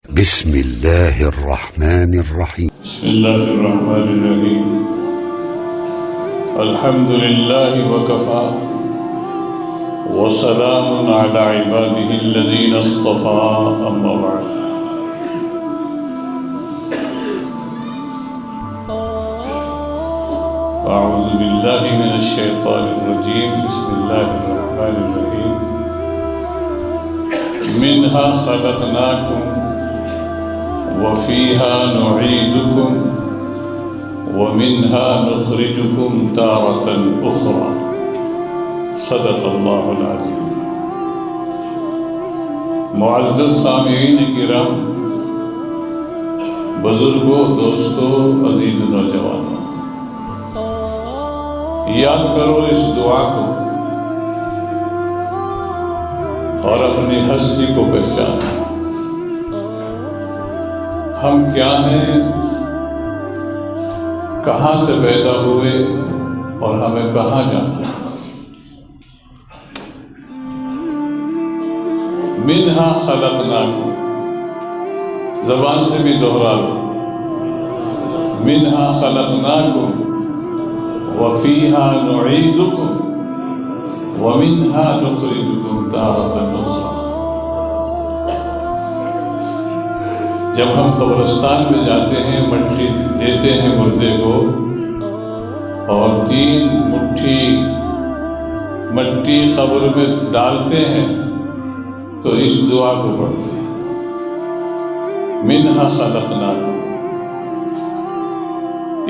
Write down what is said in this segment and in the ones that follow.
بسم الله الرحمن الرحيم. بسم الله الرحمن الرحيم. الحمد لله وكفى وسلام على عباده الذين اصطفى أما بعد. أعوذ بالله من الشيطان الرجيم. بسم الله الرحمن الرحيم. منها خلقناكم وفيها نعيدكم ومنها نخرجكم تارة أخرى. صدق الله العظيم. معزز سامعین کرام، بزرگوں، دوستوں، عزیز نوجوانوں، یاد کرو اس دعا کو اور اپنی ہستی کو پہچانو. ہم کیا ہیں، کہاں سے پیدا ہوئے اور ہمیں کہاں جانا ہے. منہا خلقناکم، زبان سے بھی دوہرا لو. منہا خلقناکم وفیہا نعیدکم ومنہا نخرجکم تارۃ اخری. جب ہم قبرستان میں جاتے ہیں، مٹی دیتے ہیں مردے کو اور 3 مٹھی مٹی قبر میں ڈالتے ہیں تو اس دعا کو پڑھتے ہیں. منہا خلقناکم،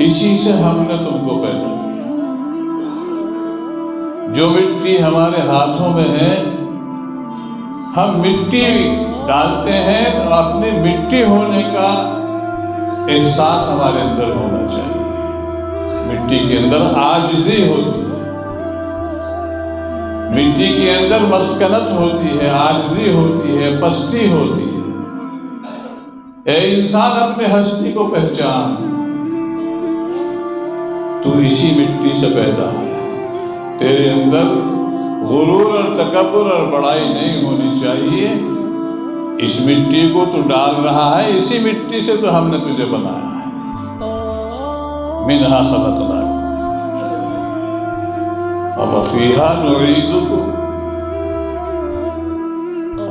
اسی سے ہم نے تم کو پیدا کیا. جو مٹی ہمارے ہاتھوں میں ہے، ہم مٹی ڈالتے ہیں تو اپنی مٹی ہونے کا احساس ہمارے اندر ہونا چاہیے. مٹی کے اندر عاجزی ہوتی ہے، مٹی کے اندر مسکنت ہوتی ہے، عاجزی ہوتی ہے، پستی ہوتی ہے. اے انسان، اپنے ہستی کو پہچان. تو اسی مٹی سے پیدا ہے. تیرے اندر غرور اور تکبر اور بڑائی نہیں ہونی چاہیے. اس مٹی کو تو ڈال رہا ہے، اسی مٹی سے تو ہم نے تجھے بنایا ہے. منہا خلقناکم وفیہا نعیدکم،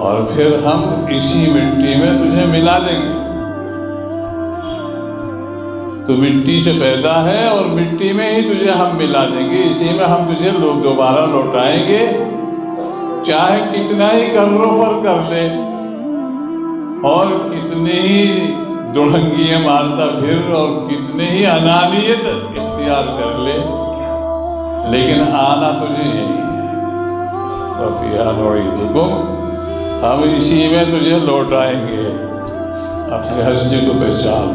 اور پھر ہم اسی مٹی میں تجھے ملا دیں گے. تو مٹی سے پیدا ہے اور مٹی میں ہی تجھے ہم ملا دیں گے. اسی میں ہم تجھے دوبارہ لوٹائیں گے. چاہے کتنا ہی کر و فر کر لے اور کتنی ہی دڑھنگیاں مارتا پھر اور کتنی ہی انانیت اختیار کر لے، لیکن آنا تجھے یہی ہے. وفیہا نعیدکم، ہم اسی میں تجھے لوٹائیں گے. اپنے ہستی کو پہچان،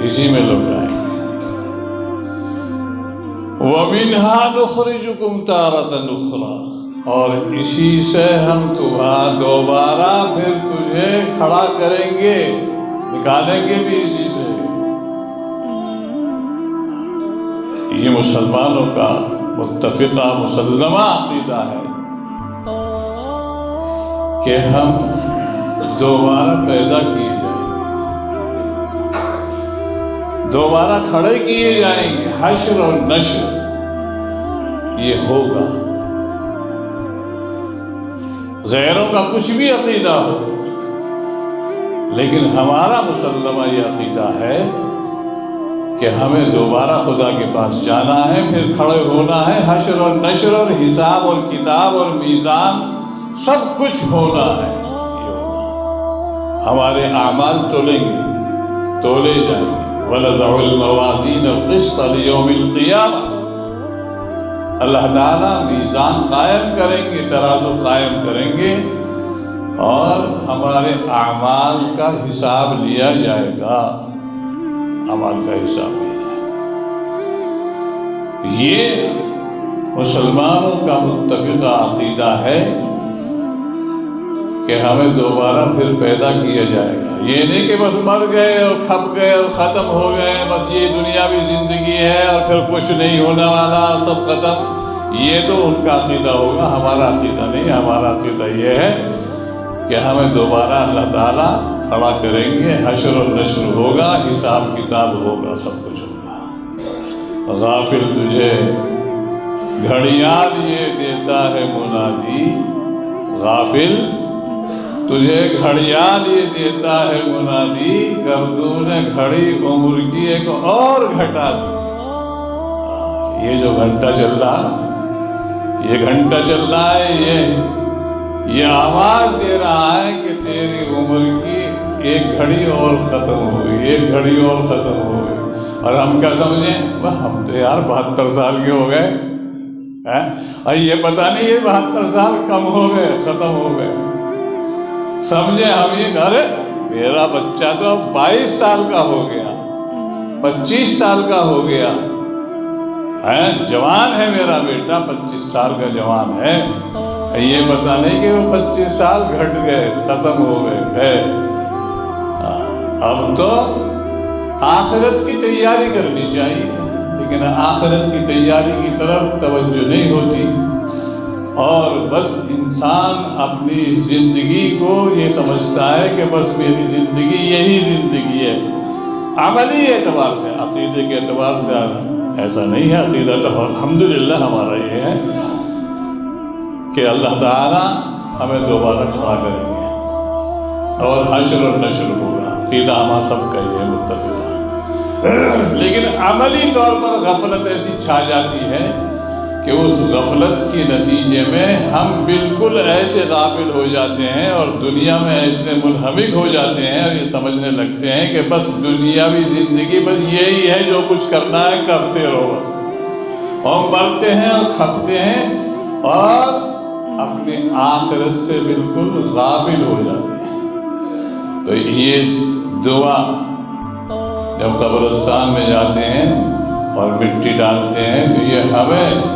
اسی میں لوٹائیں گے. وَمِنْهَا نُخْرِجُكُمْ تَارَةً أُخْرَى، اور اسی سے ہم تمہارا دوبارہ پھر تجھے کھڑا کریں گے، نکالیں گے بھی اسی سے. یہ مسلمانوں کا متفقہ مسلمہ عقیدہ ہے کہ ہم دوبارہ پیدا کیے جائیں گے، دوبارہ کھڑے کیے جائیں گے. حشر اور نشر یہ ہوگا. غیروں کا کچھ بھی عقیدہ ہو، لیکن ہمارا مسلمہ یہ عقیدہ ہے کہ ہمیں دوبارہ خدا کے پاس جانا ہے، پھر کھڑے ہونا ہے. حشر اور نشر اور حساب اور کتاب اور میزان سب کچھ ہونا ہے. یہ ہونا، ہمارے اعمال تولیں گے، تولے جائیں گے. وَنَضَعُ الْمَوَازِينَ الْقِسْطَ لِيَوْمِ الْقِيَامَةِ، اللہ تعالیٰ میزان قائم کریں گے، ترازو قائم کریں گے اور ہمارے اعمال کا حساب لیا جائے گا. اعمال کا حساب لیا جائے گا. یہ مسلمانوں کا متفقہ عقیدہ ہے کہ ہمیں دوبارہ پھر پیدا کیا جائے گا. یہ نہیں کہ بس مر گئے اور کھپ گئے اور ختم ہو گئے، بس یہ دنیاوی زندگی ہے اور پھر کچھ نہیں ہونے والا، سب ختم. یہ تو ان کا عقیدہ ہوگا، ہمارا عقیدہ نہیں. ہمارا عقیدہ یہ ہے کہ ہمیں دوبارہ اللہ تعالیٰ کھڑا کریں گے، حشر و نشر ہوگا، حساب کتاب ہوگا، سب کچھ ہوگا۔ غافل تجھے گھڑیال یہ دیتا ہے منادی، غافل تجھے گھڑیال یہ دیتا ہے منادی، گردوں نے گھڑی عمر کی ایک اور گھٹا دی۔ یہ جو گھنٹہ چل رہا، یہ گھنٹہ چل رہا ہے، یہ آواز دے رہا ہے کہ تیری عمر کی ایک گھڑی اور ختم ہو گئی، ایک گھڑی اور ختم ہو گئی۔ اور ہم کیا سمجھیں؟ ہم تو یار 72 سال کے ہو گئے، اور یہ پتہ نہیں یہ 72 سال کم ہو گئے، ختم ہو گئے۔ سمجھے ہم یہ ارے میرا بچہ تو 22 سال کا ہو گیا، 25 سال کا ہو گیا، جوان ہے میرا بیٹا، 25 سال کا جوان ہے۔ یہ پتہ نہیں کہ وہ 25 سال گھٹ گئے، ختم ہو گئے۔ اب تو آخرت کی تیاری کرنی چاہیے، لیکن آخرت کی تیاری کی طرف توجہ نہیں ہوتی، اور بس انسان اپنی زندگی کو یہ سمجھتا ہے کہ بس میری زندگی یہی زندگی ہے، عملی اعتبار سے، عقیدے کے اعتبار سے ایسا نہیں ہے۔ عقیدہ تو الحمدللہ ہمارا یہ ہے کہ اللہ تعالیٰ ہمیں دوبارہ کھڑا کریں گے اور حشر و نشر ہوگا، عقیدہ ہمارا سب کا یہ متفق ہے۔ لیکن عملی طور پر غفلت ایسی چھا جاتی ہے کہ اس غفلت کے نتیجے میں ہم بالکل ایسے غافل ہو جاتے ہیں اور دنیا میں اتنے منہمک ہو جاتے ہیں اور یہ سمجھنے لگتے ہیں کہ بس دنیاوی زندگی بس یہی ہے، جو کچھ کرنا ہے کرتے رہو بس، ہم مرتے ہیں اور کھپتے ہیں اور اپنے آخرت سے بالکل غافل ہو جاتے ہیں۔ تو یہ دعا جب قبرستان میں جاتے ہیں اور مٹی ڈالتے ہیں تو یہ ہمیں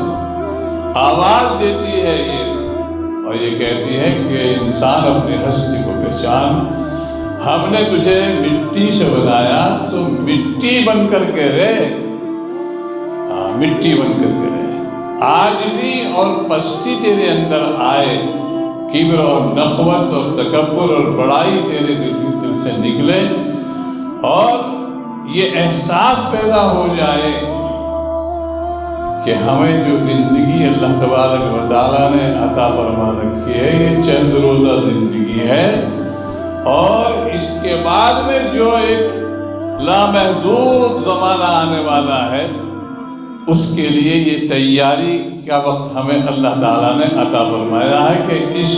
آواز دیتی ہے، یہ اور یہ کہتی ہے کہ انسان اپنی ہستی کو پہچان، ہم نے تجھے مٹی سے بنایا تو مٹی بن کر کے رہے، مٹی بن کر کے رہے۔ عاجزی اور پستی تیرے اندر آئے، کبر اور نخوت اور تکبر اور بڑائی تیرے دل سے نکلے، اور یہ احساس پیدا ہو جائے کہ ہمیں جو زندگی اللہ تبارک و تعالیٰ نے عطا فرما رکھی ہے یہ چند روزہ زندگی ہے، اور اس کے بعد میں جو ایک لامحدود زمانہ آنے والا ہے اس کے لیے یہ تیاری کا وقت ہمیں اللہ تعالیٰ نے عطا فرمایا ہے کہ اس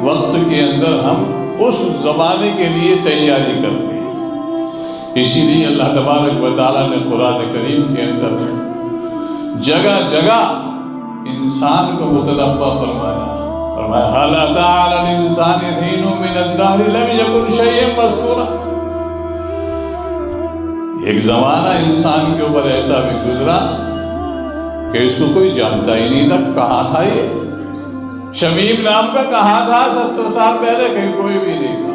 وقت کے اندر ہم اس زمانے کے لیے تیاری کر لیں۔ اسی لیے اللہ تبارک و تعالیٰ نے قرآن کریم کے اندر جگہ جگہ انسان کو متنبہ فرمایا، هل أتى على الإنسان حين من الدهر لم يكن شيئا مذكورا۔ ایک زمانہ انسان کے اوپر ایسا بھی گزرا کہ اس کو کوئی جانتا ہی نہیں تھا، کہاں تھا یہ شمیم نام کا، کہاں تھا 70 سال پہلے، کہیں کوئی بھی نہیں تھا۔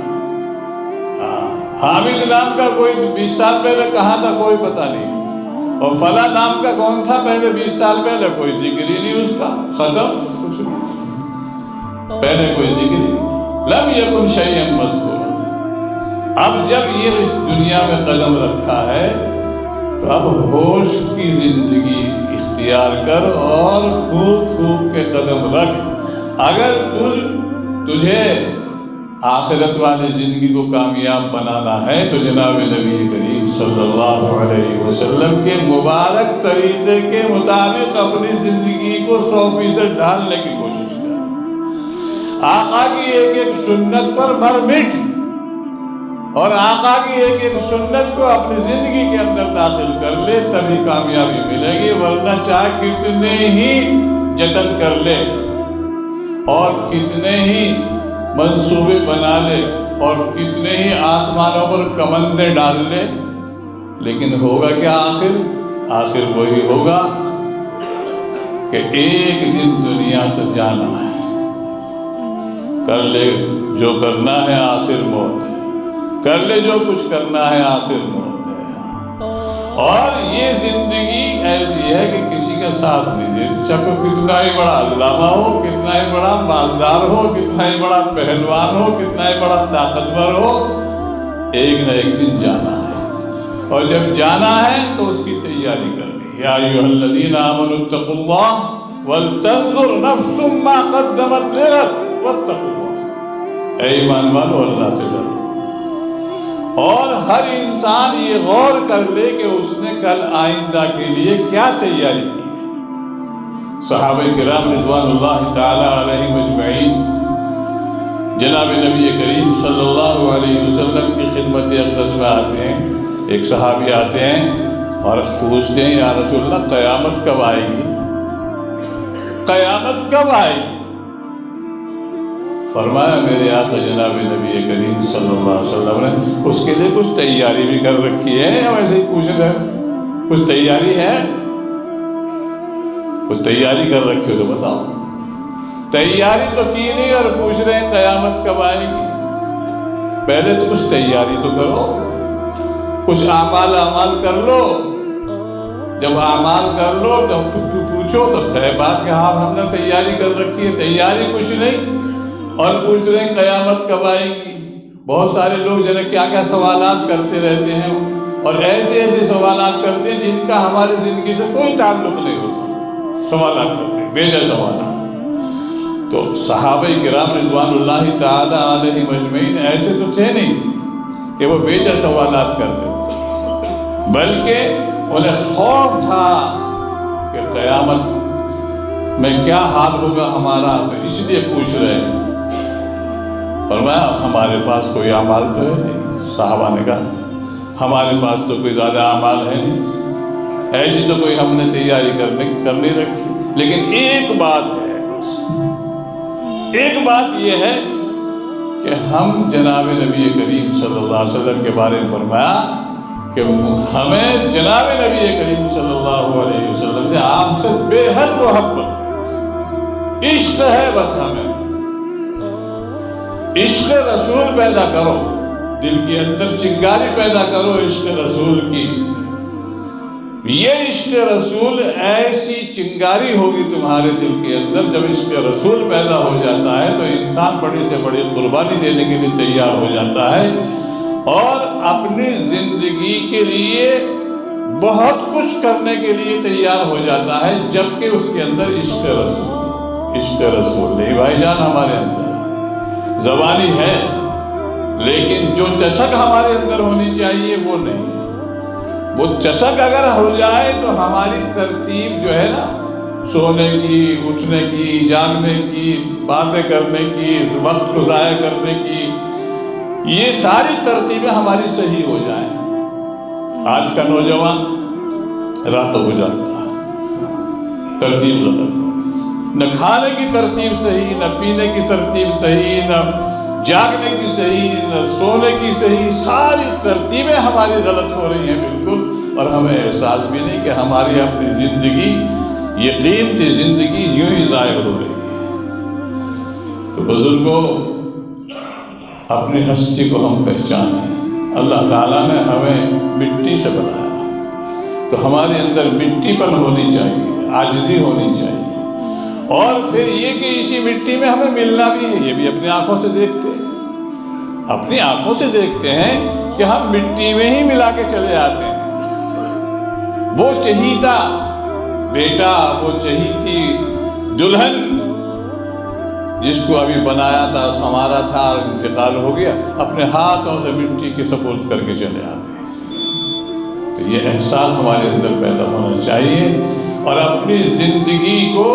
حامد نام کا کوئی 20 سال پہلے کہاں تھا، کوئی پتہ نہیں، اور فلاں نام کا کون تھا پہلے 20 سال پہلے، کوئی ذکر ہی نہیں اس کا، ختم، کچھ نہیں، پہلے کوئی ذکر ہی نہیں، لم یکن شیئا مذکورا۔ اب جب یہ اس دنیا میں قدم رکھا ہے تو اب ہوش کی زندگی اختیار کر اور پھونک پھونک کے قدم رکھ۔ اگر تجھے آخرت والی زندگی کو کامیاب بنانا ہے تو جناب نبی کریم صلی اللہ علیہ وسلم کے مبارک طریقے کے مطابق اپنی زندگی کو 100% ڈھالنے کی کوشش کر، آقا کی ایک ایک سنت پر مر مٹ، اور آقا کی ایک ایک سنت کو اپنی زندگی کے اندر داخل کر لے، تبھی کامیابی ملے گی، ورنہ چاہے کتنے ہی جتن کر لے اور کتنے ہی منصوبے بنا لے اور کتنے ہی آسمانوں پر کمندیں ڈال لے، لیکن ہوگا کیا آخر وہی ہوگا کہ ایک دن دنیا سے جانا ہے، کر لے جو کرنا ہے آخر موت ہے، کر لے جو کچھ کرنا ہے آخر موت ہے۔ اور یہ زندگی ایسی ہے کہ کسی کا ساتھ نہیں دیتی، چاہے کتنا ہی بڑا علامہ ہو، کتنا ہی بڑا مالدار ہو، کتنا ہی بڑا پہلوان ہو، کتنا ہی بڑا طاقتور ہو، ایک نہ ایک دن جانا ہے، اور جب جانا ہے تو اس کی تیاری کرنی۔ یا ایھا الذین آمنوا اتقوا اللہ ولتنظر نفس ما قدمت لغد واتقوا اللہ۔ اے ایمان والو، اللہ سے ڈرو، اور ہر انسان یہ غور کر لے کہ اس نے کل آئندہ کے لیے کیا تیاری کی ہے۔ صحابہ کرام رضوان اللہ تعالی علیہم اجمعین جناب نبی کریم صلی اللہ علیہ وسلم کی خدمت اقدس میں آتے ہیں۔ ایک صحابی آتے ہیں اور پوچھتے ہیں، یا رسول اللہ قیامت کب آئے گی؟ قیامت کب آئے گی؟ فرمایا میرے آقا جناب نبی کریم صلی اللہ علیہ وسلم نے اس کے لیے کچھ تیاری بھی کر رکھی ہے، ہم ایسے ہی پوچھ رہے ہیں کچھ تیاری ہے؟ کچھ تیاری کر رکھی ہو تو بتاؤ۔ تیاری تو کی نہیں اور پوچھ رہے ہیں قیامت کب آئے گی؟ پہلے تو کچھ تیاری تو کرو، کچھ اعمال کر لو۔ جب اعمال کر لو تب پوچھو تو ہے بات کہ ہاں ہم نے تیاری کر رکھی ہے۔ تیاری کچھ نہیں اور پوچھ رہے ہیں قیامت کب آئے گی۔ بہت سارے لوگ جو ہے کیا کیا سوالات کرتے رہتے ہیں، اور ایسے ایسے سوالات کرتے ہیں جن کا ہماری زندگی سے کوئی تعلق نہیں ہوتا۔ سوالات کرتے ہیں، بے جا سوالات۔ تو صحابہ کرام رضوان اللہ تعالی علیہم اجمعین ایسے تو تھے نہیں کہ وہ بے جا سوالات کرتے تھے، بلکہ انہیں خوف تھا کہ قیامت میں کیا حال ہوگا ہمارا، تو اس لیے پوچھ رہے ہیں۔ فرمایا ہمارے پاس کوئی اعمال تو ہے نہیں۔ صحابہ نے کہا ہمارے پاس تو کوئی زیادہ اعمال ہے نہیں، ایسی تو کوئی ہم نے تیاری کرنے رکھی، لیکن ایک بات ہے، بس ایک بات یہ ہے کہ ہم جناب نبی کریم صلی اللہ علیہ وسلم کے بارے میں فرمایا کہ ہمیں جناب نبی کریم صلی اللہ علیہ وسلم سے آپ سے بے حد محبت ہے، عشق ہے، بس ہمیں عشق رسول پیدا کرو، دل کے اندر چنگاری پیدا کرو عشق رسول کی۔ یہ عشق رسول ایسی چنگاری ہوگی تمہارے دل کے اندر، جب عشق رسول پیدا ہو جاتا ہے تو انسان بڑی سے بڑی قربانی دینے کے لیے تیار ہو جاتا ہے، اور اپنی زندگی کے لیے بہت کچھ کرنے کے لیے تیار ہو جاتا ہے، جبکہ اس کے اندر عشق رسول نہیں۔ بھائی جان، ہمارے اندر زبانی ہے، لیکن جو چسک ہمارے اندر ہونی چاہیے وہ نہیں ہے۔ وہ چسک اگر ہو جائے تو ہماری ترتیب جو ہے نا، سونے کی، اٹھنے کی، جاگنے کی، باتیں کرنے کی، وقت کو ضائع کرنے کی، یہ ساری ترتیبیں ہماری صحیح ہو جائیں۔ آج کا نوجوان راتوں کو جاگتا ہے، ترتیب غلط ہو، نہ کھانے کی ترتیب صحیح، نہ پینے کی ترتیب صحیح، نہ جاگنے کی صحیح، نہ سونے کی صحیح، ساری ترتیبیں ہماری غلط ہو رہی ہیں بالکل، اور ہمیں احساس بھی نہیں کہ ہماری اپنی زندگی، یہ قیمتی زندگی یوں ہی ضائع ہو رہی ہے۔ تو بزرگوں، اپنی ہستی کو ہم پہچانیں۔ اللہ تعالیٰ نے ہمیں مٹی سے بنایا، تو ہمارے اندر مٹی پن ہونی چاہیے، عاجزی ہونی چاہیے، اور پھر یہ کہ اسی مٹی میں ہمیں ملنا بھی ہے۔ یہ بھی اپنی آنکھوں سے دیکھتے ہیں، اپنی آنکھوں سے دیکھتے ہیں کہ ہم مٹی میں ہی ملا کے چلے آتے ہیں۔ وہ چہیتا بیٹا، وہ چہیتی دلہن جس کو ابھی بنایا تھا، سنوارا تھا، انتقال ہو گیا، اپنے ہاتھوں سے مٹی کے سپرد کر کے چلے آتے ہیں۔ تو یہ احساس ہمارے اندر پیدا ہونا چاہیے، اور اپنی زندگی کو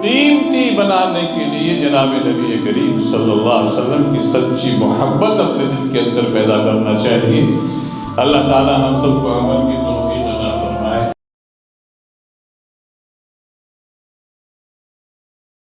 قیمتی بنانے کے لیے جناب نبی کریم صلی اللہ علیہ وسلم کی سچی محبت اپنے دل کے اندر پیدا کرنا چاہیے۔ اللہ تعالی ہم سب کو عمل کی